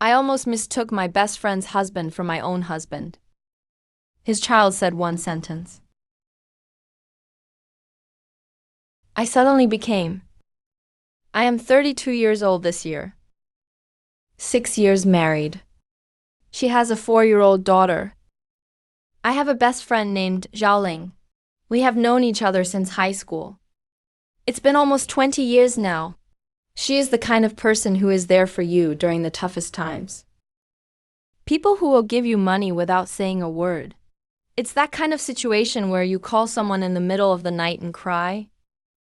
I almost mistook my best friend's husband for my own husband. His child said one sentence. I suddenly became. I am 32 years old this year. 6 years married. She has a 4-year-old daughter. I have a best friend named 𝓸𝓭𝓮𝓷. We have known each other since high school. It's been almost 20 years now. She is the kind of person who is there for you during the toughest times. People who will give you money without saying a word. It's that kind of situation where you call someone in the middle of the night and cry.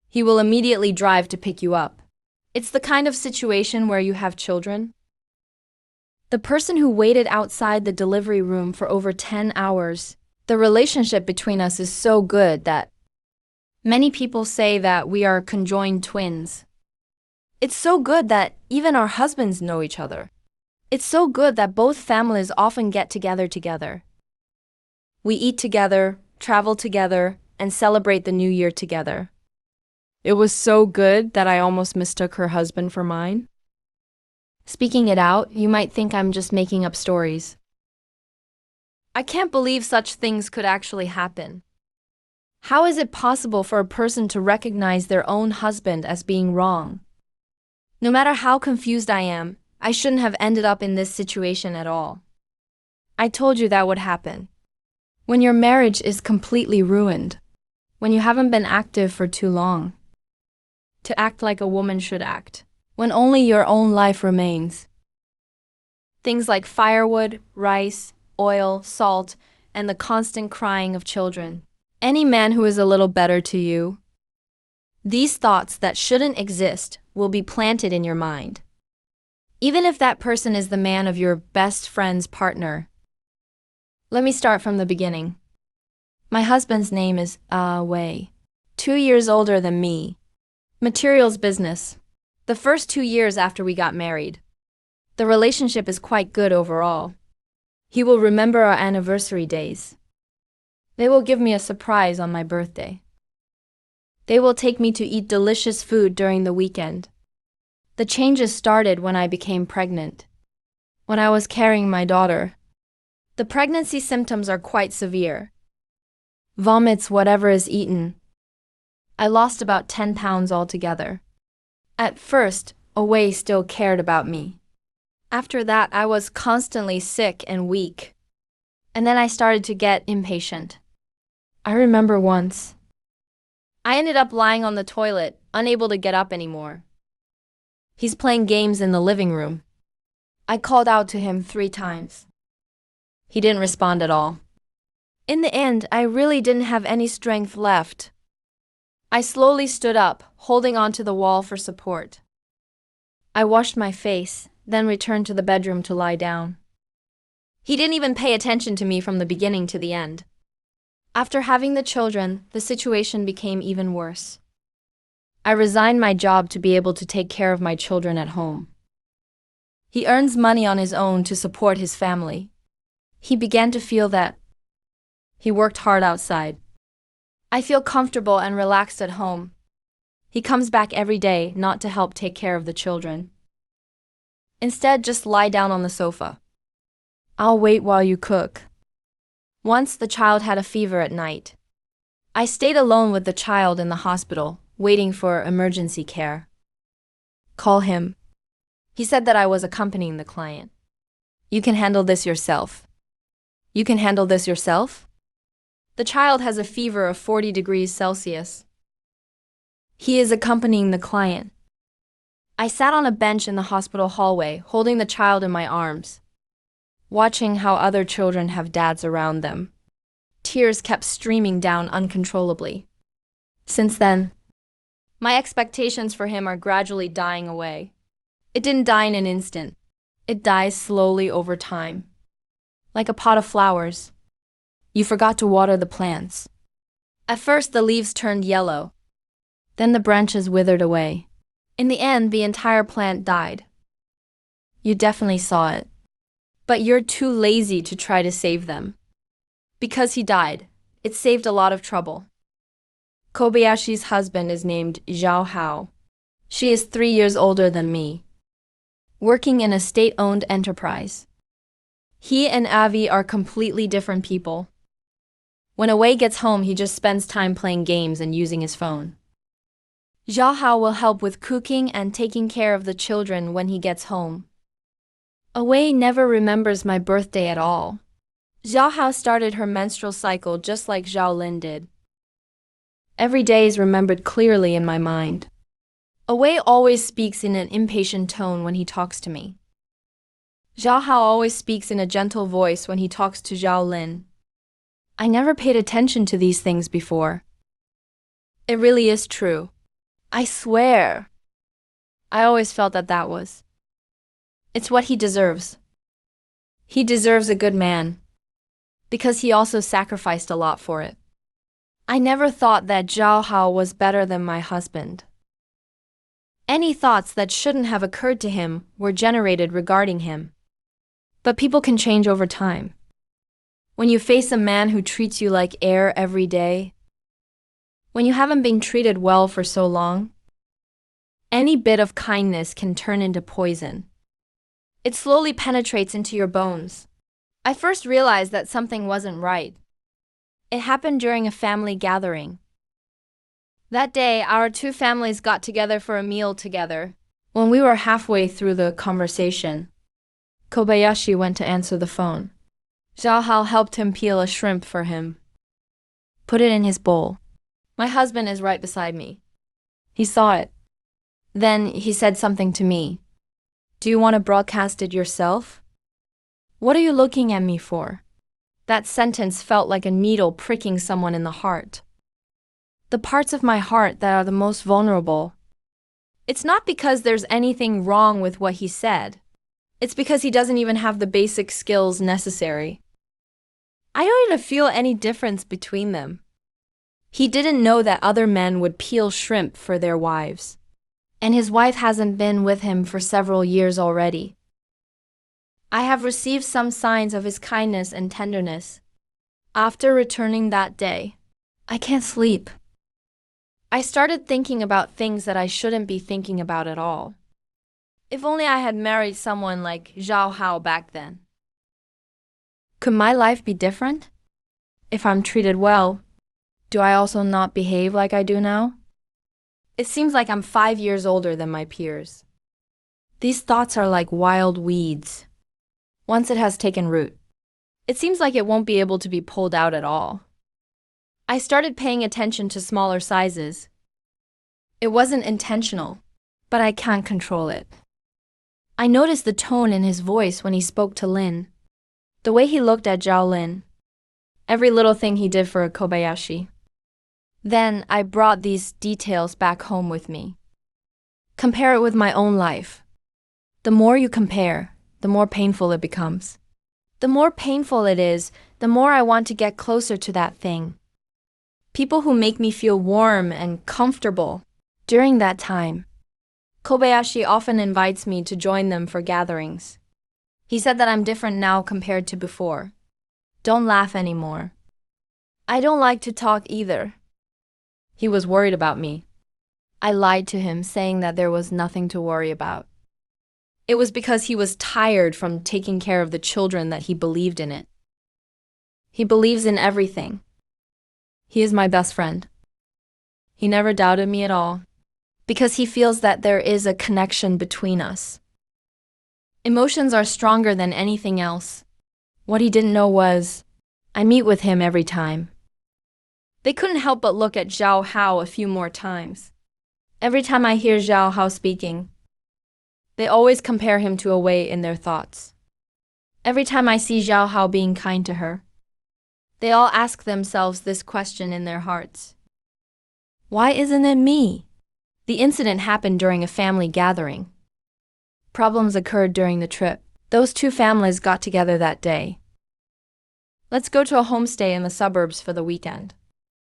He will immediately drive to pick you up. It's the kind of situation where you have children. The person who waited outside the delivery room for over 10 hours. The relationship between us is so good that many people say that we are conjoined twins. It's so good that even our husbands know each other. It's so good that both families often get together. We eat together, travel together, and celebrate the new year together. It was so good that I almost mistook her husband for mine. Speaking it out, you might think I'm just making up stories. I can't believe such things could actually happen. How is it possible for a person to recognize their own husband as being wrong? No matter how confused I am, I shouldn't have ended up in this situation at all. I told you that would happen. When your marriage is completely ruined, when you haven't been active for too long, to act like a woman should act, when only your own life remains. Things like firewood, rice, oil, salt, and the constant crying of children. Any man who is a little better to you. These thoughts that shouldn't exist will be planted in your mind. Even if that person is the man of your best friend's partner. Let me start from the beginning. My husband's name is Wei, 2 years older than me. Materials business. The first 2 years after we got married. The relationship is quite good overall. He will remember our anniversary days. They will give me a surprise on my birthday. They will take me to eat delicious food during the weekend. The changes started when I became pregnant. When I was carrying my daughter. The pregnancy symptoms are quite severe. Vomits whatever is eaten. I lost about 10 pounds altogether. At first, Wei still cared about me. After that, I was constantly sick and weak. And then I started to get impatient. I remember once. I ended up lying on the toilet, unable to get up anymore. He's playing games in the living room. I called out to him 3 times. He didn't respond at all. In the end, I really didn't have any strength left. I slowly stood up, holding onto the wall for support. I washed my face, then returned to the bedroom to lie down. He didn't even pay attention to me from the beginning to the end. After having the children, the situation became even worse. I resigned my job to be able to take care of my children at home. He earns money on his own to support his family. He began to feel that. He worked hard outside. I feel comfortable and relaxed at home. He comes back every day not to help take care of the children. Instead, just lie down on the sofa. I'll wait while you cook. Once the child had a fever at night. I stayed alone with the child in the hospital, waiting for emergency care. Call him. He said that I was accompanying the client. You can handle this yourself. You can handle this yourself? The child has a fever of 40 degrees Celsius. He is accompanying the client. I sat on a bench in the hospital hallway, holding the child in my arms, watching how other children have dads around them. Tears kept streaming down uncontrollably. Since then, my expectations for him are gradually dying away. It didn't die in an instant. It dies slowly over time. Like a pot of flowers. You forgot to water the plants. At first, the leaves turned yellow. Then the branches withered away. In the end, the entire plant died. You definitely saw it. But you're too lazy to try to save them. Because he died, it saved a lot of trouble. Kobayashi's husband is named 𝓸𝓭𝓮. She is 3 years older than me. working in a state-owned enterprise. He and Avi are completely different people. When Wei gets home, he just spends time playing games and using his phone. 𝓲𝓭 will help with cooking and taking care of the children when he gets home. Wei never remembers my birthday at all. 𝓲𝓭 started her menstrual cycle just like 𝓲𝓮 did. Every day is remembered clearly in my mind. Wei always speaks in an impatient tone when he talks to me. 𝓲𝓭 always speaks in a gentle voice when he talks to 𝓲𝓮. I never paid attention to these things before. It really is true. I swear. I always felt that was. It's what he deserves. He deserves a good man. Because he also sacrificed a lot for it. I never thought that 𝓲𝓭 was better than my husband. Any thoughts that shouldn't have occurred to him were generated regarding him. But people can change over time. When you face a man who treats you like air every day, when you haven't been treated well for so long, any bit of kindness can turn into poison. It slowly penetrates into your bones. I first realized that something wasn't right. It happened during a family gathering. That day, our two families got together for a meal together. When we were halfway through the conversation, Kobayashi went to answer the phone. 𝓲𝓭 helped him peel a shrimp for him. Put it in his bowl. My husband is right beside me. He saw it. Then he said something to me. Do you want to broadcast it yourself? What are you looking at me for? That sentence felt like a needle pricking someone in the heart. The parts of my heart that are the most vulnerable. It's not because there's anything wrong with what he said. It's because he doesn't even have the basic skills necessary. I don't even feel any difference between them. He didn't know that other men would peel shrimp for their wives. And his wife hasn't been with him for several years already. I have received some signs of his kindness and tenderness. After returning that day, I can't sleep. I started thinking about things that I shouldn't be thinking about at all. If only I had married someone like 𝓲𝓭 back then. Could my life be different? If I'm treated well, do I also not behave like I do now? It seems like I'm 5 years older than my peers. These thoughts are like wild weeds. Once it has taken root, it seems like it won't be able to be pulled out at all. I started paying attention to smaller sizes. It wasn't intentional, but I can't control it. I noticed the tone in his voice when he spoke to Lin. The way he looked at 𝓲𝓮. Every little thing he did for Kobayashi. Then I brought these details back home with me. Compare it with my own life. The more you compare, the more painful it becomes. The more painful it is, the more I want to get closer to that thing. People who make me feel warm and comfortable. During that time, Kobayashi often invites me to join them for gatherings. He said that I'm different now compared to before. Don't laugh anymore. I don't like to talk either. He was worried about me. I lied to him, saying that there was nothing to worry about. It was because he was tired from taking care of the children that he believed in it. He believes in everything. He is my best friend. He never doubted me at all, because he feels that there is a connection between us. Emotions are stronger than anything else. What he didn't know was, I meet with him every time. They couldn't help but look at 𝓲𝓭 a few more times. Every time I hear 𝓲𝓭 speaking, they always compare him to Wei in their thoughts. Every time I see 𝓲𝓭 being kind to her, they all ask themselves this question in their hearts. Why isn't it me? The incident happened during a family gathering. Problems occurred during the trip. Those two families got together that day. Let's go to a homestay in the suburbs for the weekend.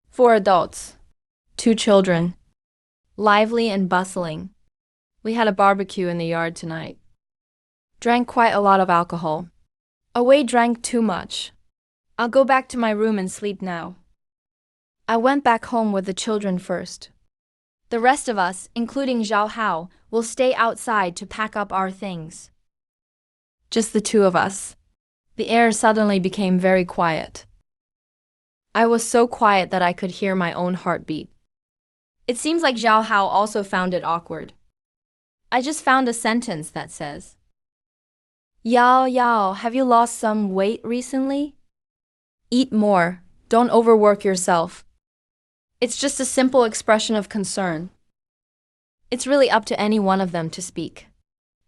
4 adults, 2 children. Lively and bustling. We had a barbecue in the yard tonight. Drank quite a lot of alcohol. Wei drank too much. I'll go back to my room and sleep now. I went back home with the children first. The rest of us, including 𝓲𝓭, will stay outside to pack up our things. Just the two of us. The air suddenly became very quiet. I was so quiet that I could hear my own heartbeat. It seems like Xiao Hao also found it awkward. I just found a sentence that says, Yao Yao, have you lost some weight recently? Eat more, don't overwork yourself. It's just a simple expression of concern. It's really up to any one of them to speak.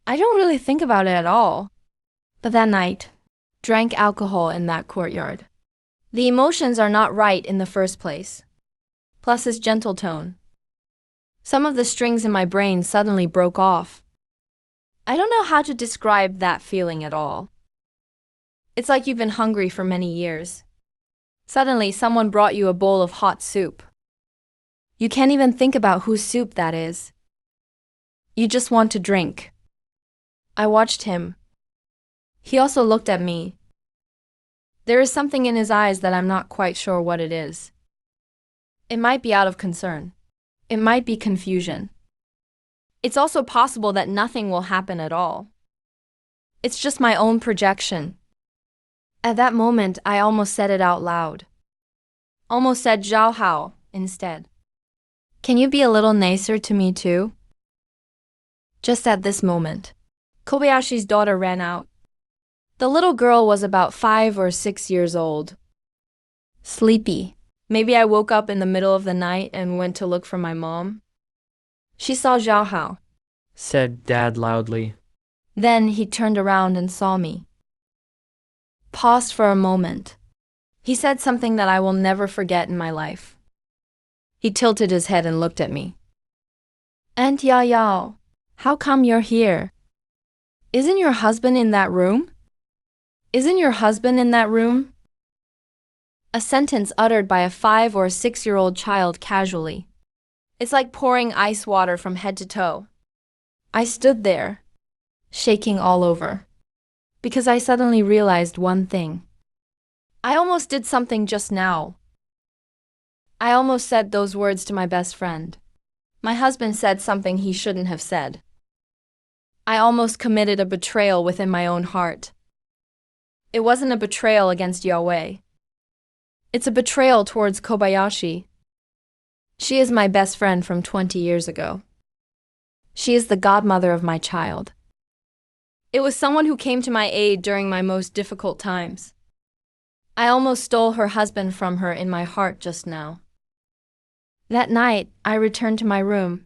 I don't really think about it at all. But that night, drank alcohol in that courtyard. The emotions are not right in the first place. Plus his gentle tone. Some of the strings in my brain suddenly broke off. I don't know how to describe that feeling at all. It's like you've been hungry for many years. Suddenly, someone brought you a bowl of hot soup. You can't even think about whose soup that is. You just want to drink. I watched him. He also looked at me. There is something in his eyes that I'm not quite sure what it is. It might be out of concern. It might be confusion. It's also possible that nothing will happen at all. It's just my own projection. At that moment, I almost said it out loud. Almost said Xiao Hao instead. Can you be a little nicer to me too? Just at this moment, Kobayashi's daughter ran out. The little girl was about 5 or 6 years old. Sleepy. Maybe I woke up in the middle of the night and went to look for my mom. She saw Xiao Hao, said Dad loudly. Then he turned around and saw me. Paused for a moment. He said something that I will never forget in my life. He tilted his head and looked at me. Aunt Yao Yao, how come you're here? Isn't your husband in that room? Isn't your husband in that room? A sentence uttered by a 5 or 6-year-old child casually. It's like pouring ice water from head to toe. I stood there, shaking all over, because I suddenly realized one thing. I almost did something just now. I almost said those words to my best friend. My husband said something he shouldn't have said. I almost committed a betrayal within my own heart. It wasn't a betrayal against Yahweh. It's a betrayal towards Kobayashi. She is my best friend from 20 years ago. She is the godmother of my child. It was someone who came to my aid during my most difficult times. I almost stole her husband from her in my heart just now. That night, I returned to my room,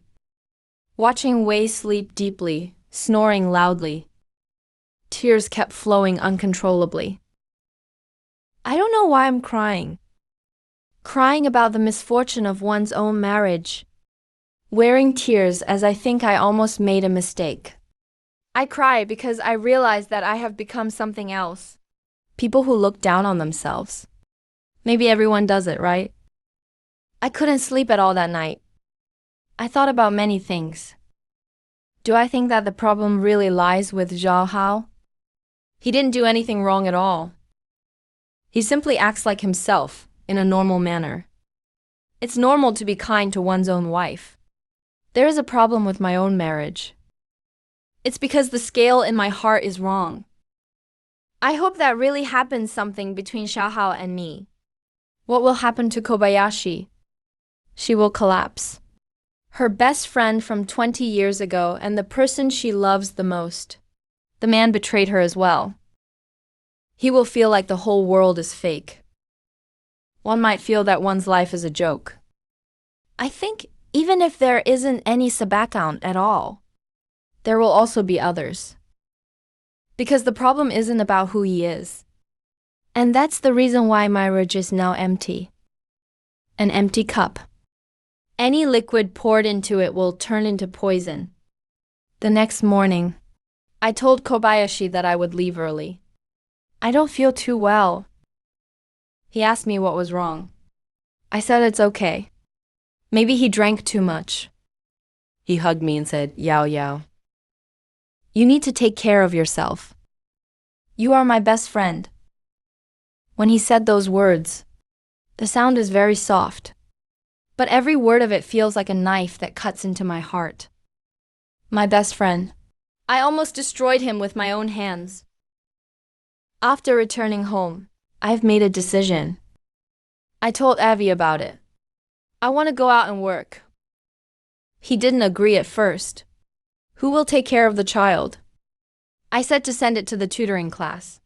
watching Wei sleep deeply, snoring loudly. Tears kept flowing uncontrollably. I don't know why I'm crying. Crying about the misfortune of one's own marriage. Wearing tears as I think I almost made a mistake. I cry because I realize that I have become something else. People who look down on themselves. Maybe everyone does it, right? I couldn't sleep at all that night. I thought about many things. Do I think that the problem really lies with Xiao Hao? He didn't do anything wrong at all. He simply acts like himself, in a normal manner. It's normal to be kind to one's own wife. There is a problem with my own marriage. It's because the scale in my heart is wrong. I hope that really happens something between Xiao Hao and me. What will happen to Kobayashi? She will collapse. Her best friend from 20 years ago and the person she loves the most. The man betrayed her as well. He will feel like the whole world is fake. One might feel that one's life is a joke. I think even if there isn't any 𝓵𝓮𝓷 at all, there will also be others. Because the problem isn't about who he is. And that's the reason why my marriage is now empty. An empty cup. Any liquid poured into it will turn into poison. The next morning, I told Kobayashi that I would leave early. I don't feel too well. He asked me what was wrong. I said it's okay. Maybe he drank too much. He hugged me and said, Yao Yao. You need to take care of yourself. You are my best friend. When he said those words, the sound is very soft, but every word of it feels like a knife that cuts into my heart. My best friend. I almost destroyed him with my own hands. After returning home, I've made a decision. I told Avi about it. I want to go out and work. He didn't agree at first. Who will take care of the child? I said to send it to the tutoring class.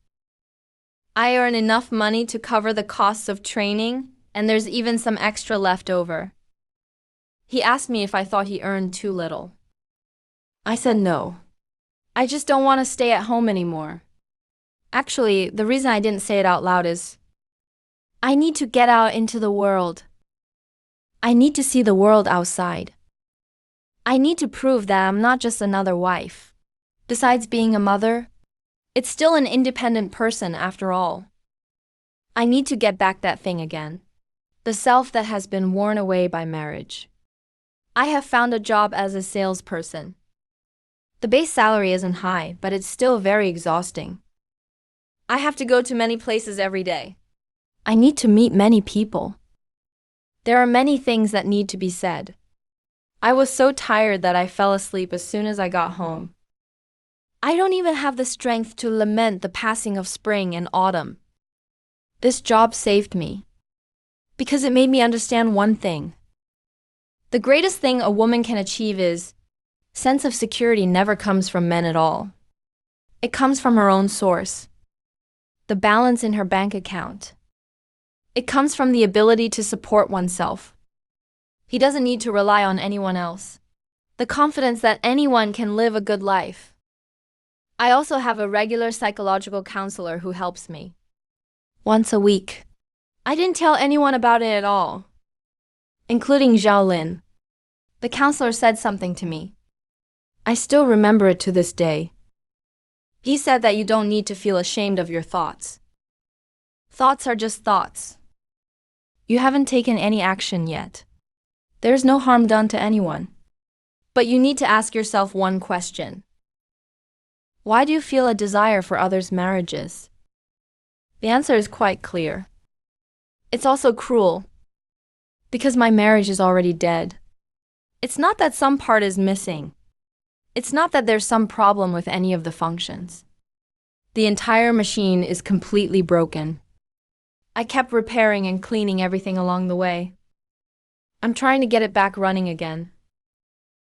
I earn enough money to cover the costs of training, and there's even some extra left over. He asked me if I thought he earned too little. I said no. I just don't want to stay at home anymore. Actually, the reason I didn't say it out loud is I need to get out into the world. I need to see the world outside. I need to prove that I'm not just another wife. Besides being a mother, it's still an independent person after all. I need to get back that thing again. The self that has been worn away by marriage. I have found a job as a salesperson. The base salary isn't high, but it's still very exhausting. I have to go to many places every day. I need to meet many people. There are many things that need to be said. I was so tired that I fell asleep as soon as I got home. I don't even have the strength to lament the passing of spring and autumn. This job saved me, because it made me understand one thing. The greatest thing a woman can achieve is sense of security never comes from men at all. It comes from her own source. The balance in her bank account. It comes from the ability to support oneself. He doesn't need to rely on anyone else. The confidence that anyone can live a good life. I also have a regular psychological counselor who helps me. Once a week. I didn't tell anyone about it at all, including Zhao Lin. The counselor said something to me. I still remember it to this day. He said that you don't need to feel ashamed of your thoughts. Thoughts are just thoughts. You haven't taken any action yet. There's no harm done to anyone. But you need to ask yourself one question. Why do you feel a desire for others' marriages? The answer is quite clear. It's also cruel. Because my marriage is already dead. It's not that some part is missing. It's not that there's some problem with any of the functions. The entire machine is completely broken. I kept repairing and cleaning everything along the way. I'm trying to get it back running again.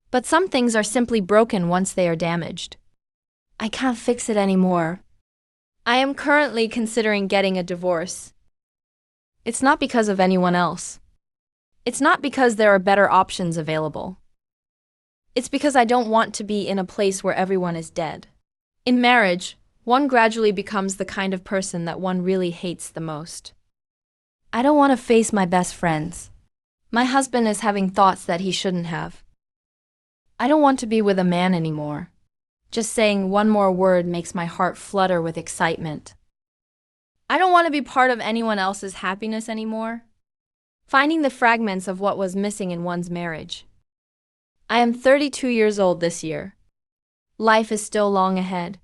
But some things are simply broken once they are damaged. I can't fix it anymore. I am currently considering getting a divorce. It's not because of anyone else. It's not because there are better options available. It's because I don't want to be in a place where everyone is dead. In marriage, one gradually becomes the kind of person that one really hates the most. I don't want to face my best friends. My husband is having thoughts that he shouldn't have. I don't want to be with a man anymore. Just saying one more word makes my heart flutter with excitement. I don't want to be part of anyone else's happiness anymore. Finding the fragments of what was missing in one's marriage. I am 32 years old this year. Life is still long ahead.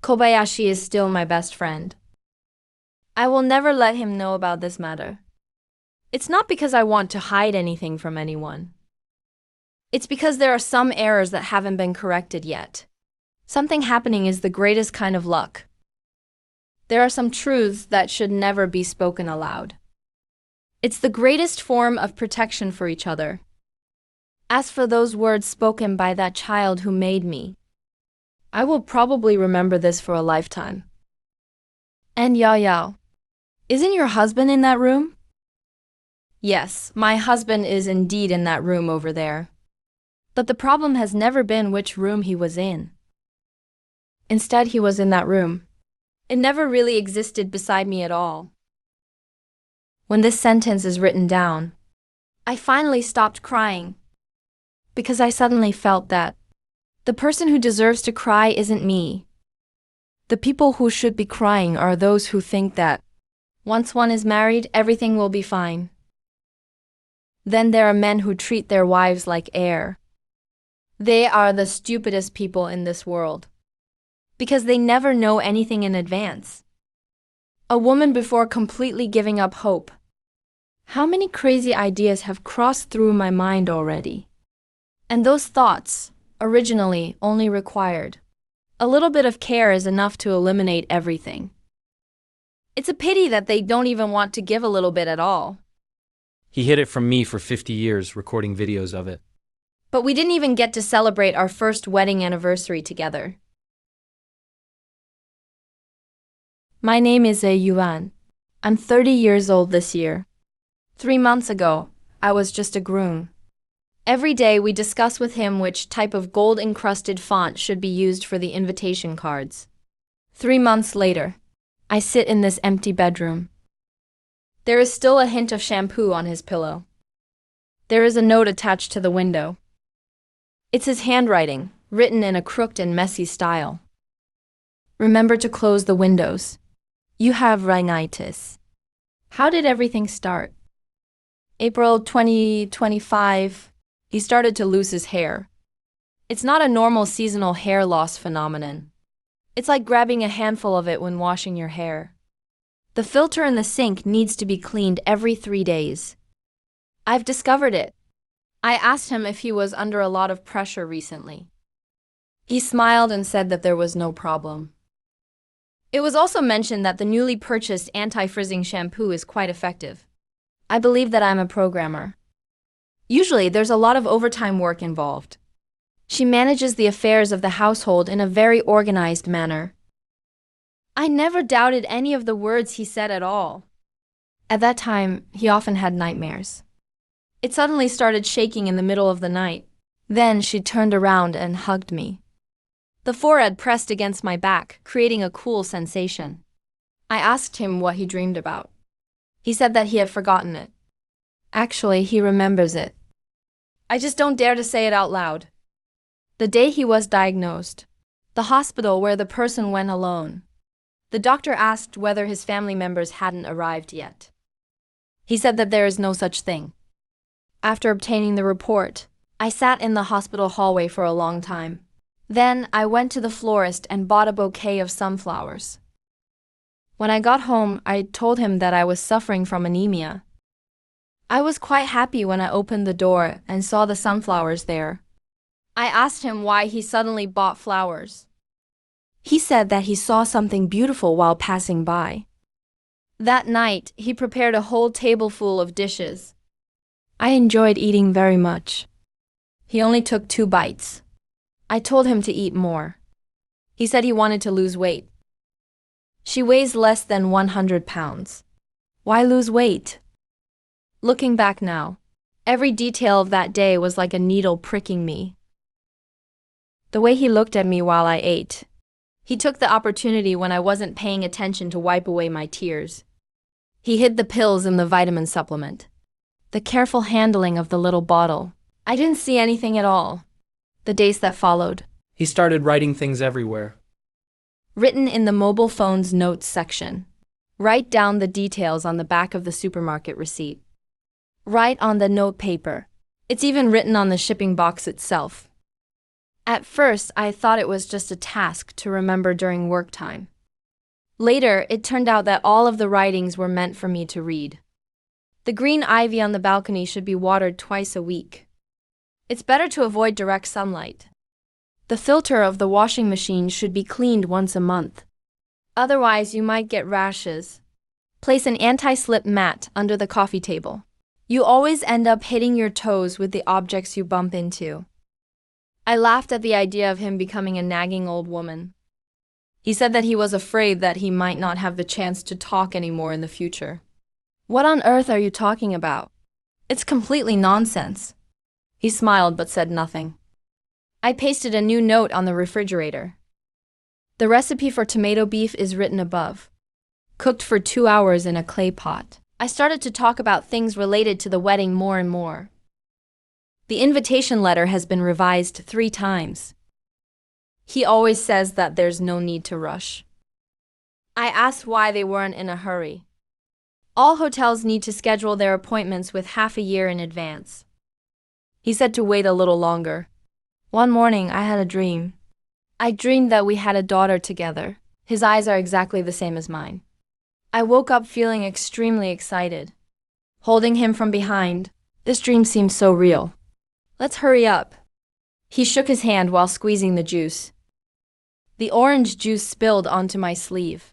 Kobayashi is still my best friend. I will never let him know about this matter. It's not because I want to hide anything from anyone. It's because there are some errors that haven't been corrected yet. Something happening is the greatest kind of luck. There are some truths that should never be spoken aloud. It's the greatest form of protection for each other. As for those words spoken by that child who made me, I will probably remember this for a lifetime. And Yao Yao, isn't your husband in that room? Yes, my husband is indeed in that room over there. But the problem has never been which room he was in. Instead, he was in that room. It never really existed beside me at all. When this sentence is written down, I finally stopped crying. Because I suddenly felt that the person who deserves to cry isn't me. The people who should be crying are those who think that once one is married, everything will be fine. Then there are men who treat their wives like air. They are the stupidest people in this world. Because they never know anything in advance. A woman before completely giving up hope. How many crazy ideas have crossed through my mind already? And those thoughts, originally, only required A little bit of care is enough to eliminate everything. It's a pity that they don't even want to give a little bit at all. He hid it from me for 50 years, recording videos of it. But we didn't even get to celebrate our first wedding anniversary together. My name is Yuan. I'm 30 years old this year. 3 months ago, I was just a groom. Every day we discuss with him which type of gold-encrusted font should be used for the invitation cards. 3 months later, I sit in this empty bedroom. There is still a hint of shampoo on his pillow. There is a note attached to the window. It's his handwriting, written in a crooked and messy style. Remember to close the windows. You have rhinitis. How did everything start? April 2025. He started to lose his hair. It's not a normal seasonal hair loss phenomenon. It's like grabbing a handful of it when washing your hair. The filter in the sink needs to be cleaned every 3 days. I've discovered it. I asked him if he was under a lot of pressure recently. He smiled and said that there was no problem. It was also mentioned that the newly purchased anti-frizzing shampoo is quite effective. I believe that I'm a programmer. Usually, there's a lot of overtime work involved. She manages the affairs of the household in a very organized manner. I never doubted any of the words he said at all. At that time, he often had nightmares. It suddenly started shaking in the middle of the night. Then she turned around and hugged me. The forehead pressed against my back, creating a cool sensation. I asked him what he dreamed about. He said that he had forgotten it. Actually, he remembers it. I just don't dare to say it out loud. The day he was diagnosed, the hospital where the person went alone, the doctor asked whether his family members hadn't arrived yet. He said that there is no such thing. After obtaining the report, I sat in the hospital hallway for a long time. Then I went to the florist and bought a bouquet of sunflowers. When I got home, I told him that I was suffering from anemia. I was quite happy when I opened the door and saw the sunflowers there. I asked him why he suddenly bought flowers. He said that he saw something beautiful while passing by. That night, he prepared a whole table full of dishes. I enjoyed eating very much. He only took 2 bites. I told him to eat more. He said he wanted to lose weight. She weighs less than 100 pounds. Why lose weight? Looking back now, every detail of that day was like a needle pricking me. The way he looked at me while I ate. He took the opportunity when I wasn't paying attention to wipe away my tears. He hid the pills in the vitamin supplement. The careful handling of the little bottle. I didn't see anything at all. The days that followed. He started writing things everywhere. Written in the mobile phone's notes section. Write down the details on the back of the supermarket receipt. Write on the note paper. It's even written on the shipping box itself. At first, I thought it was just a task to remember during work time. Later, it turned out that all of the writings were meant for me to read. The green ivy on the balcony should be watered twice a week. It's better to avoid direct sunlight. The filter of the washing machine should be cleaned once a month. Otherwise, you might get rashes. Place an anti-slip mat under the coffee table. You always end up hitting your toes with the objects you bump into. I laughed at the idea of him becoming a nagging old woman. He said that he was afraid that he might not have the chance to talk anymore in the future. What on earth are you talking about? It's completely nonsense. He smiled but said nothing. I pasted a new note on the refrigerator. The recipe for tomato beef is written above. Cooked for 2 hours in a clay pot. I started to talk about things related to the wedding more and more. The invitation letter has been revised 3 times. He always says that there's no need to rush. I asked why they weren't in a hurry. All hotels need to schedule their appointments with half a year in advance. He said to wait a little longer. One morning, I had a dream. I dreamed that we had a daughter together. His eyes are exactly the same as mine. I woke up feeling extremely excited. Holding him from behind, this dream seemed so real. Let's hurry up. He shook his hand while squeezing the juice. The orange juice spilled onto my sleeve.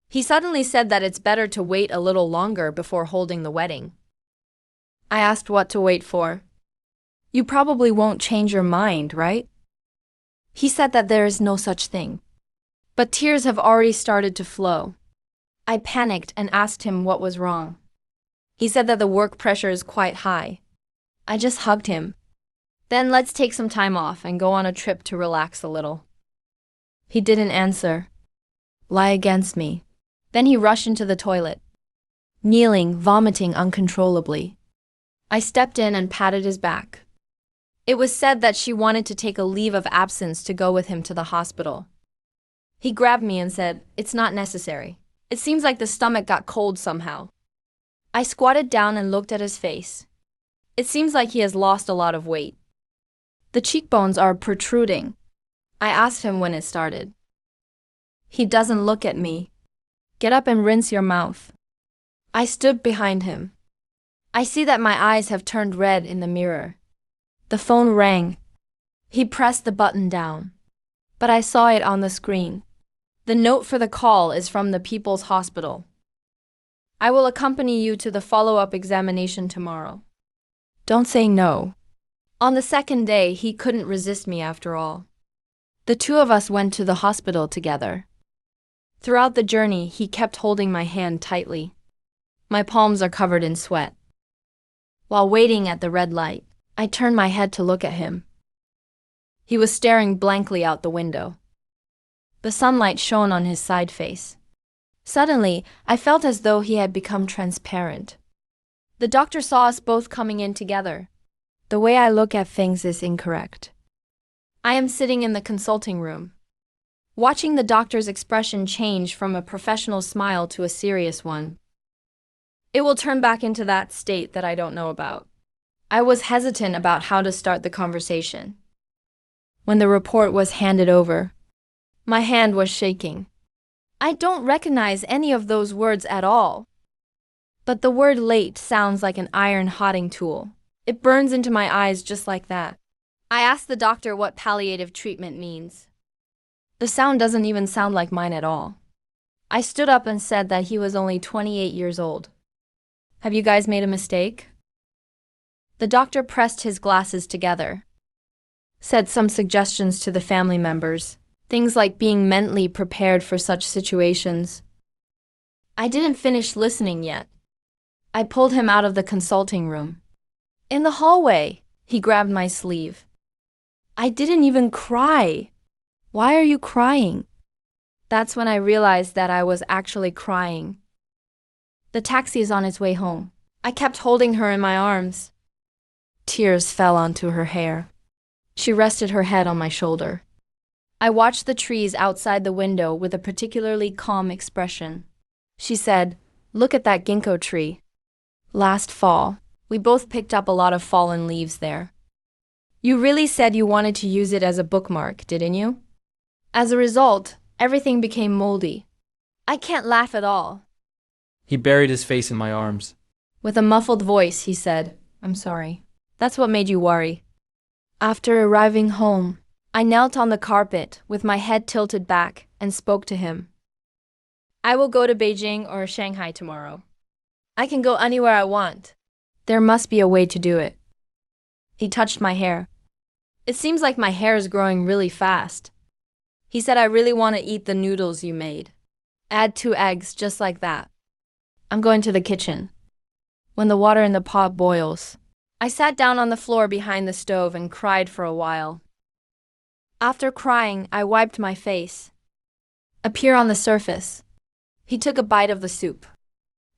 He suddenly said that it's better to wait a little longer before holding the wedding. I asked what to wait for. You probably won't change your mind, right? He said that there is no such thing. But tears have already started to flow. I panicked and asked him what was wrong. He said that the work pressure is quite high. I just hugged him. Then let's take some time off and go on a trip to relax a little. He didn't answer. Lie against me. Then he rushed into the toilet, kneeling, vomiting uncontrollably. I stepped in and patted his back. It was said that she wanted to take a leave of absence to go with him to the hospital. He grabbed me and said, "It's not necessary. It seems like the stomach got cold somehow." I squatted down and looked at his face. It seems like he has lost a lot of weight. The cheekbones are protruding. I asked him when it started. He doesn't look at me. Get up and rinse your mouth. I stood behind him. I see that my eyes have turned red in the mirror. The phone rang. He pressed the button down. But I saw it on the screen. The note for the call is from the People's Hospital. I will accompany you to the follow-up examination tomorrow. Don't say no. On the second day, he couldn't resist me after all. The two of us went to the hospital together. Throughout the journey, he kept holding my hand tightly. My palms are covered in sweat. While waiting at the red light, I turned my head to look at him. He was staring blankly out the window. The sunlight shone on his side face. Suddenly, I felt as though he had become transparent. The doctor saw us both coming in together. The way I look at things is incorrect. I am sitting in the consulting room, watching the doctor's expression change from a professional smile to a serious one. It will turn back into that state that I don't know about. I was hesitant about how to start the conversation. When the report was handed over, my hand was shaking. I don't recognize any of those words at all. But the word late sounds like an iron hotting tool. It burns into my eyes just like that. I asked the doctor what palliative treatment means. The sound doesn't even sound like mine at all. I stood up and said that he was only 28 years old. Have you guys made a mistake? The doctor pressed his glasses together, said some suggestions to the family members, things like being mentally prepared for such situations. I didn't finish listening yet. I pulled him out of the consulting room. In the hallway, he grabbed my sleeve. I didn't even cry. Why are you crying? That's when I realized that I was actually crying. The taxi is on its way home. I kept holding her in my arms. Tears fell onto her hair. She rested her head on my shoulder. I watched the trees outside the window with a particularly calm expression. She said, "Look at that ginkgo tree. Last fall, we both picked up a lot of fallen leaves there. You really said you wanted to use it as a bookmark, didn't you? As a result, everything became moldy. I can't laugh at all." He buried his face in my arms. With a muffled voice, he said, "I'm sorry. That's what made you worry." After arriving home, I knelt on the carpet with my head tilted back and spoke to him. I will go to Beijing or Shanghai tomorrow. I can go anywhere I want. There must be a way to do it. He touched my hair. It seems like my hair is growing really fast. He said I really want to eat the noodles you made. Add 2 eggs just like that. I'm going to the kitchen. When the water in the pot boils, I sat down on the floor behind the stove and cried for a while. After crying, I wiped my face. A tear on the surface. He took a bite of the soup.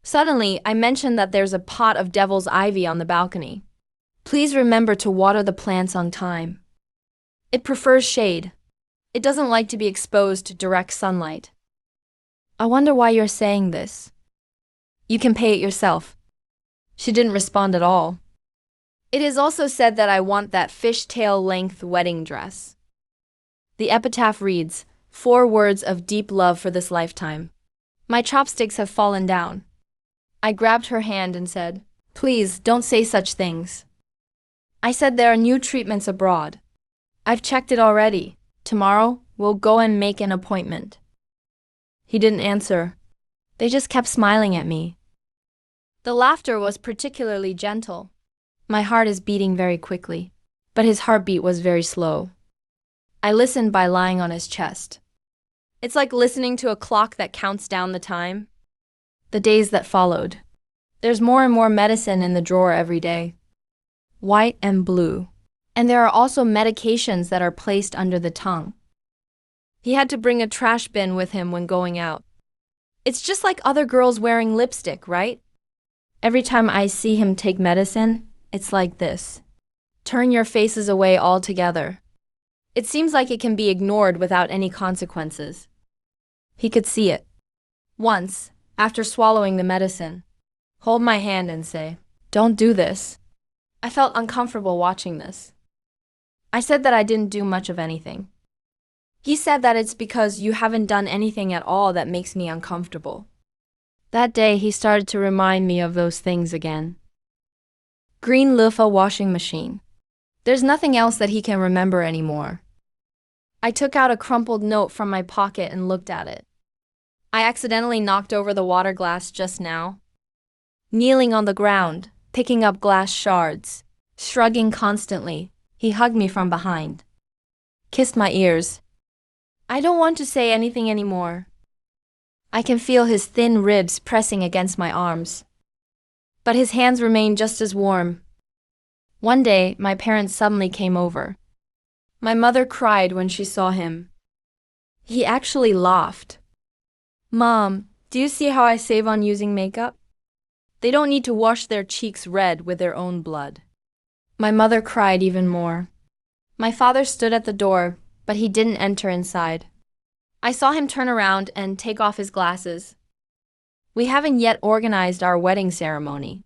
Suddenly, I mentioned that there's a pot of devil's ivy on the balcony. Please remember to water the plants on time. It prefers shade. It doesn't like to be exposed to direct sunlight. I wonder why you're saying this. You can pay it yourself. She didn't respond at all. It is also said that I want that fishtail length wedding dress. The epitaph reads, 4 words of deep love for this lifetime. My chopsticks have fallen down. I grabbed her hand and said, "Please, don't say such things." I said there are new treatments abroad. I've checked it already. Tomorrow, We'll go and make an appointment." He didn't answer. They just kept smiling at me. The laughter was particularly gentle. My heart is beating very quickly, but his heartbeat was very slow. I listened by lying on his chest. It's like listening to a clock that counts down the time. The days that followed. There's more and more medicine in the drawer every day. White and blue. And there are also medications that are placed under the tongue. He had to bring a trash bin with him when going out. It's just like other girls wearing lipstick, right? Every time I see him take medicine, it's like this. Turn your faces away altogether. It seems like it can be ignored without any consequences. He could see it. Once, after swallowing the medicine, hold my hand and say, "Don't do this." I felt uncomfortable watching this. I said that I didn't do much of anything. He said that it's because you haven't done anything at all that makes me uncomfortable. That day, he started to remind me of those things again. 𝓸𝓏𝓪𝓴 washing machine. There's nothing else that he can remember anymore. I took out a crumpled note from my pocket and looked at it. I accidentally knocked over the water glass just now. Kneeling on the ground, picking up glass shards, shrugging constantly, he hugged me from behind. Kissed my ears. I don't want to say anything anymore. I can feel his thin ribs pressing against my arms. But his hands remain just as warm. One day, my parents suddenly came over. My mother cried when she saw him. He actually laughed. "Mom, do you see how I save on using makeup? They don't need to wash their cheeks red with their own blood." My mother cried even more. My father stood at the door, but he didn't enter inside. I saw him turn around and take off his glasses. We haven't yet organized our wedding ceremony,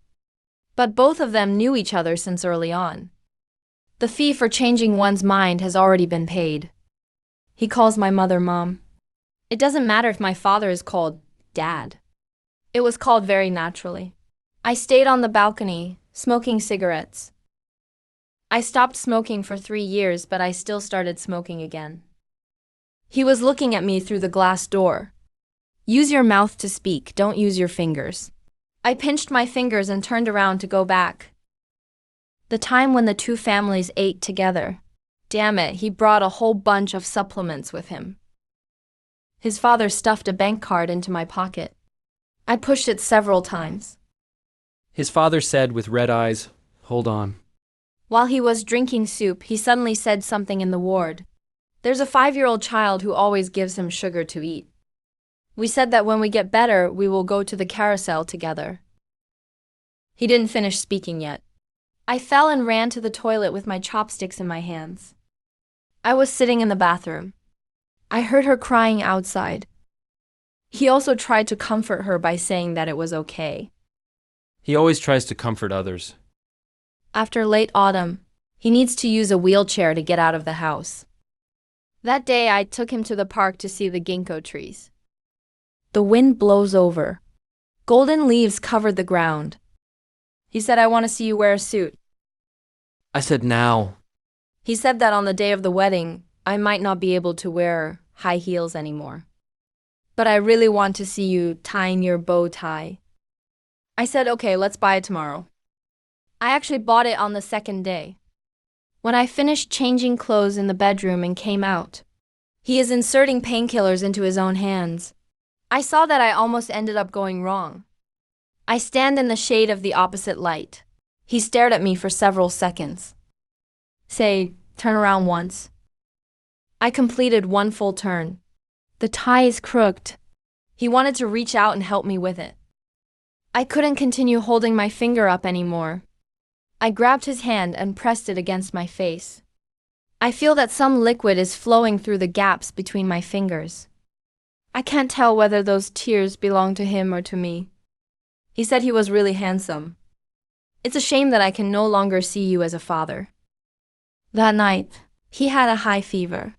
but both of them knew each other since early on. The fee for changing one's mind has already been paid. He calls my mother Mom. It doesn't matter if my father is called Dad. It was called very naturally. I stayed on the balcony, smoking cigarettes. I stopped smoking for 3 years, but I still started smoking again. He was looking at me through the glass door. "Use your mouth to speak, don't use your fingers." I pinched my fingers and turned around to go back. The time when the two families ate together. Damn it, he brought a whole bunch of supplements with him. His father stuffed a bank card into my pocket. I pushed it several times. His father said with red eyes, "Hold on." While he was drinking soup, he suddenly said something in the ward. There's a 5-year-old child who always gives him sugar to eat. We said that when we get better, we will go to the carousel together. He didn't finish speaking yet. I fell and ran to the toilet with my chopsticks in my hands. I was sitting in the bathroom. I heard her crying outside. He also tried to comfort her by saying that it was okay. He always tries to comfort others. After late autumn, he needs to use a wheelchair to get out of the house. That day, I took him to the park to see the ginkgo trees. The wind blows over. Golden leaves covered the ground. He said, "I want to see you wear a suit." I said now. He said that on the day of the wedding, I might not be able to wear high heels anymore. But I really want to see you tying your bow tie. I said, "Okay, let's buy it tomorrow." I actually bought it on the second day. When I finished changing clothes in the bedroom and came out, he is inserting painkillers into his own hands. I saw that I almost ended up going wrong. I stand in the shade of the opposite light. He stared at me for several seconds. Say, "Turn around once." I completed one full turn. The tie is crooked. He wanted to reach out and help me with it. I couldn't continue holding my finger up anymore. I grabbed his hand and pressed it against my face. I feel that some liquid is flowing through the gaps between my fingers. I can't tell whether those tears belong to him or to me. He said he was really handsome. It's a shame that I can no longer see you as a father. That night, he had a high fever.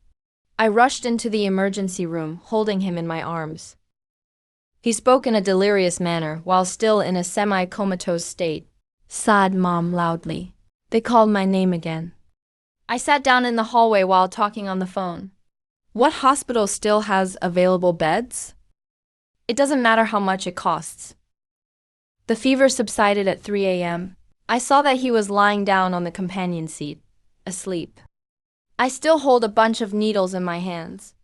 I rushed into the emergency room, holding him in my arms. He spoke in a delirious manner while still in a semi-comatose state. Sighed Mom loudly. They called my name again. I sat down in the hallway while talking on the phone. What hospital still has available beds? It doesn't matter how much it costs. The fever subsided at 3 a.m. I saw that he was lying down on the companion seat, asleep. I still hold a bunch of needles in my hands.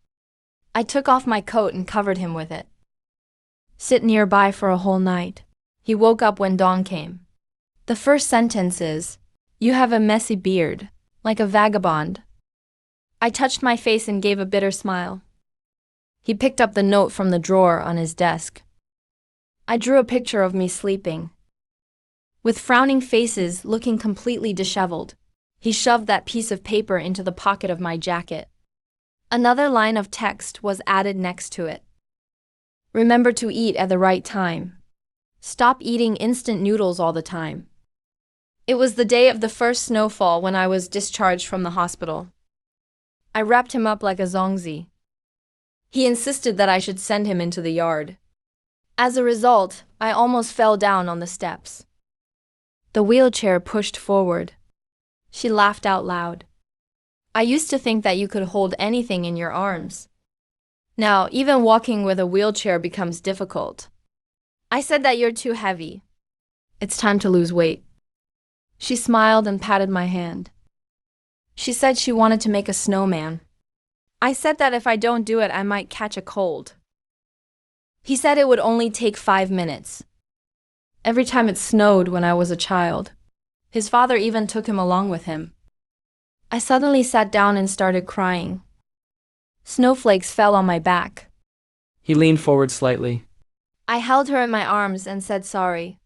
I took off my coat and covered him with it. Sit nearby for a whole night. He woke up when dawn came. The first sentence is, "You have a messy beard, like a vagabond." I touched my face and gave a bitter smile. He picked up the note from the drawer on his desk. I drew a picture of me sleeping. With frowning faces, looking completely disheveled, he shoved that piece of paper into the pocket of my jacket. Another line of text was added next to it. Remember to eat at the right time. Stop eating instant noodles all the time. It was the day of the first snowfall when I was discharged from the hospital. I wrapped him up like a 𝓲𝓮𝓷. He insisted that I should send him into the yard. As a result, I almost fell down on the steps. The wheelchair pushed forward. She laughed out loud. I used to think that you could hold anything in your arms. Now, even walking with a wheelchair becomes difficult. I said that you're too heavy. It's time to lose weight. She smiled and patted my hand. She said she wanted to make a snowman. I said that if I don't do it, I might catch a cold. He said it would only take 5 minutes. Every time it snowed when I was a child. His father even took him along with him. I suddenly sat down and started crying. Snowflakes fell on my back. He leaned forward slightly. I held her in my arms and said sorry.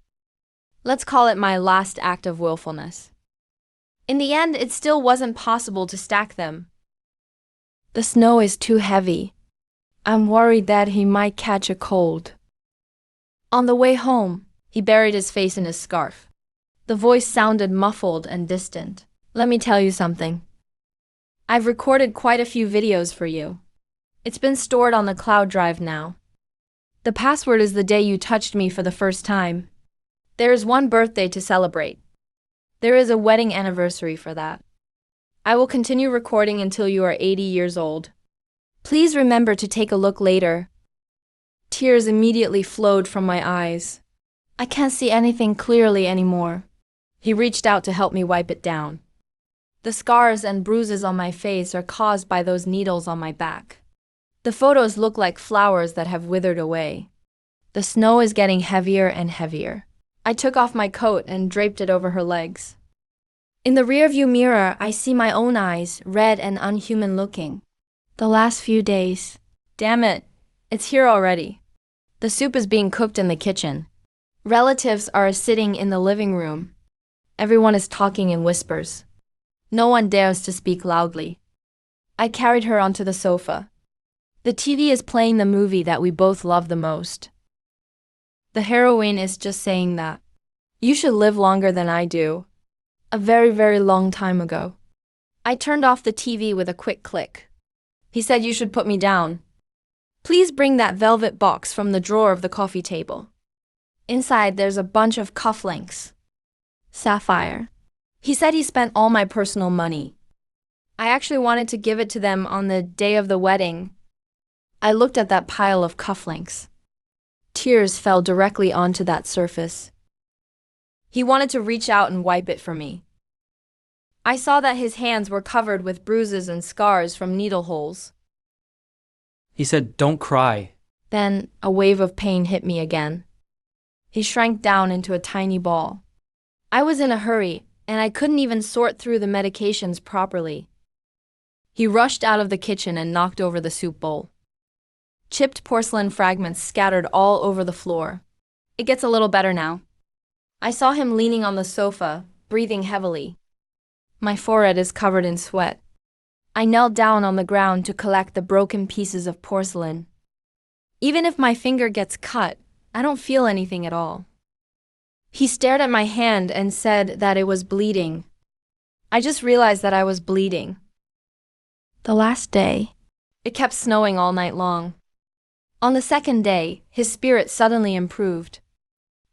Let's call it my last act of willfulness. In the end, it still wasn't possible to stack them. The snow is too heavy. I'm worried that he might catch a cold. On the way home, he buried his face in his scarf. The voice sounded muffled and distant. Let me tell you something. I've recorded quite a few videos for you. It's been stored on the cloud drive now. The password is the day you touched me for the first time. There is one birthday to celebrate. There is a wedding anniversary for that. I will continue recording until you are 80 years old. Please remember to take a look later. Tears immediately flowed from my eyes. I can't see anything clearly anymore. He reached out to help me wipe it down. The scars and bruises on my face are caused by those needles on my back. The photos look like flowers that have withered away. The snow is getting heavier and heavier. I took off my coat and draped it over her legs. In the rearview mirror, I see my own eyes, red and unhuman looking. The last few days. Damn it, it's here already. The soup is being cooked in the kitchen. Relatives are sitting in the living room. Everyone is talking in whispers. No one dares to speak loudly. I carried her onto the sofa. The TV is playing the movie that we both love the most. The heroine is just saying that you should live longer than I do. A very, very long time ago. I turned off the TV with a quick click. He said you should put me down. Please bring that velvet box from the drawer of the coffee table. Inside there's a bunch of cufflinks. Sapphire. He said he spent all my personal money. I actually wanted to give it to them on the day of the wedding. I looked at that pile of cufflinks. Tears fell directly onto that surface. He wanted to reach out and wipe it for me. I saw that his hands were covered with bruises and scars from needle holes. He said, "Don't cry." Then a wave of pain hit me again. He shrank down into a tiny ball. I was in a hurry, and I couldn't even sort through the medications properly. He rushed out of the kitchen and knocked over the soup bowl. Chipped porcelain fragments scattered all over the floor. It gets a little better now. I saw him leaning on the sofa, breathing heavily. My forehead is covered in sweat. I knelt down on the ground to collect the broken pieces of porcelain. Even if my finger gets cut, I don't feel anything at all. He stared at my hand and said that it was bleeding. I just realized that I was bleeding. The last day, it kept snowing all night long. On the second day, his spirit suddenly improved.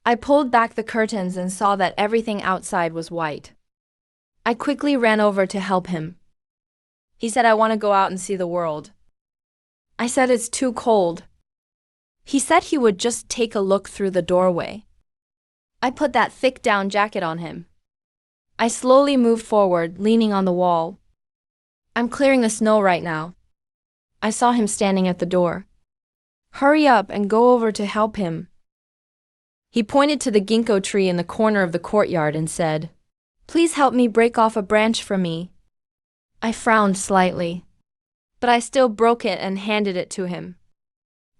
I pulled back the curtains and saw that everything outside was white. I quickly ran over to help him. He said, "I want to go out and see the world." I said it's too cold. He said he would just take a look through the doorway. I put that thick down jacket on him. I slowly moved forward, leaning on the wall. I'm clearing the snow right now. I saw him standing at the door. Hurry up and go over to help him. He pointed to the ginkgo tree in the corner of the courtyard and said, Please help me break off a branch for me. I frowned slightly, but I still broke it and handed it to him.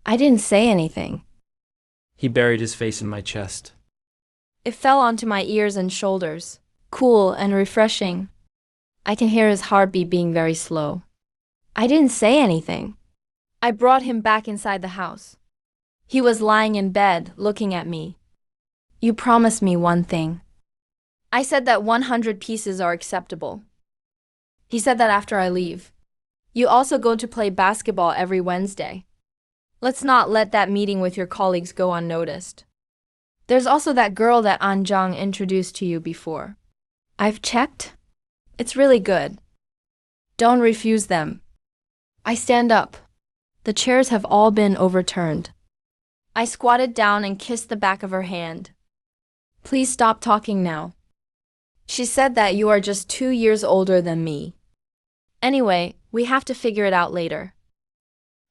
I didn't say anything. He buried his face in my chest. It fell onto my ears and shoulders, cool and refreshing. I can hear his heartbeat being very slow. I didn't say anything. I brought him back inside the house. He was lying in bed, looking at me. You promised me one thing. I said that 100 pieces are acceptable. He said that after I leave. You also go to play basketball every Wednesday. Let's not let that meeting with your colleagues go unnoticed. There's also that girl that Anjang introduced to you before. I've checked. It's really good. Don't refuse them. I stand up. The chairs have all been overturned. I squatted down and kissed the back of her hand. Please stop talking now. She said that you are just 2 years older than me. Anyway, we have to figure it out later.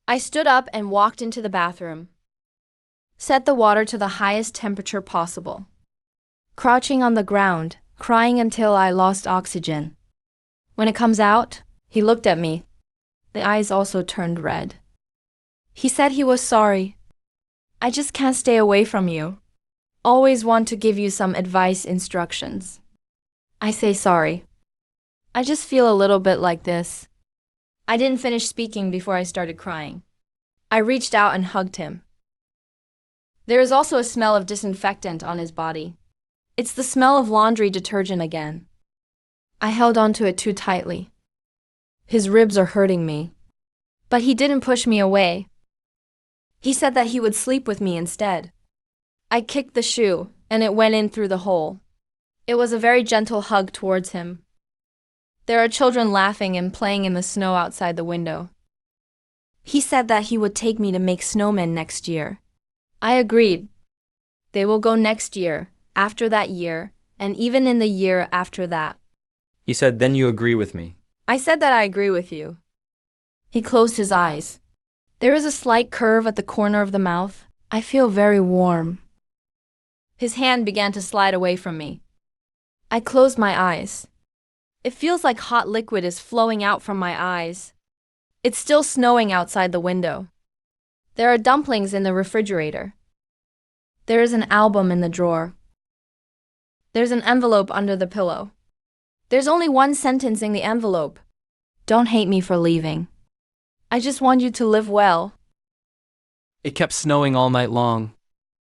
I stood up and walked into the bathroom. Set the water to the highest temperature possible. Crouching on the ground, crying until I lost oxygen. When it comes out, he looked at me. The eyes also turned red. He said he was sorry. I just can't stay away from you. Always want to give you some advice, instructions. I say sorry. I just feel a little bit like this. I didn't finish speaking before I started crying. I reached out and hugged him. There is also a smell of disinfectant on his body. It's the smell of laundry detergent again. I held onto it too tightly. His ribs are hurting me. But he didn't push me away. He said that he would sleep with me instead. I kicked the shoe, and it went in through the hole. It was a very gentle hug towards him. There are children laughing and playing in the snow outside the window. He said that he would take me to make snowmen next year. I agreed. They will go next year, after that year, and even in the year after that. He said, Then you agree with me. I said that I agree with you. He closed his eyes. There is a slight curve at the corner of the mouth. I feel very warm. His hand began to slide away from me. I closed my eyes. It feels like hot liquid is flowing out from my eyes. It's still snowing outside the window. There are dumplings in the refrigerator. There is an album in the drawer. There's an envelope under the pillow. There's only one sentence in the envelope. Don't hate me for leaving. I just want you to live well. It kept snowing all night long.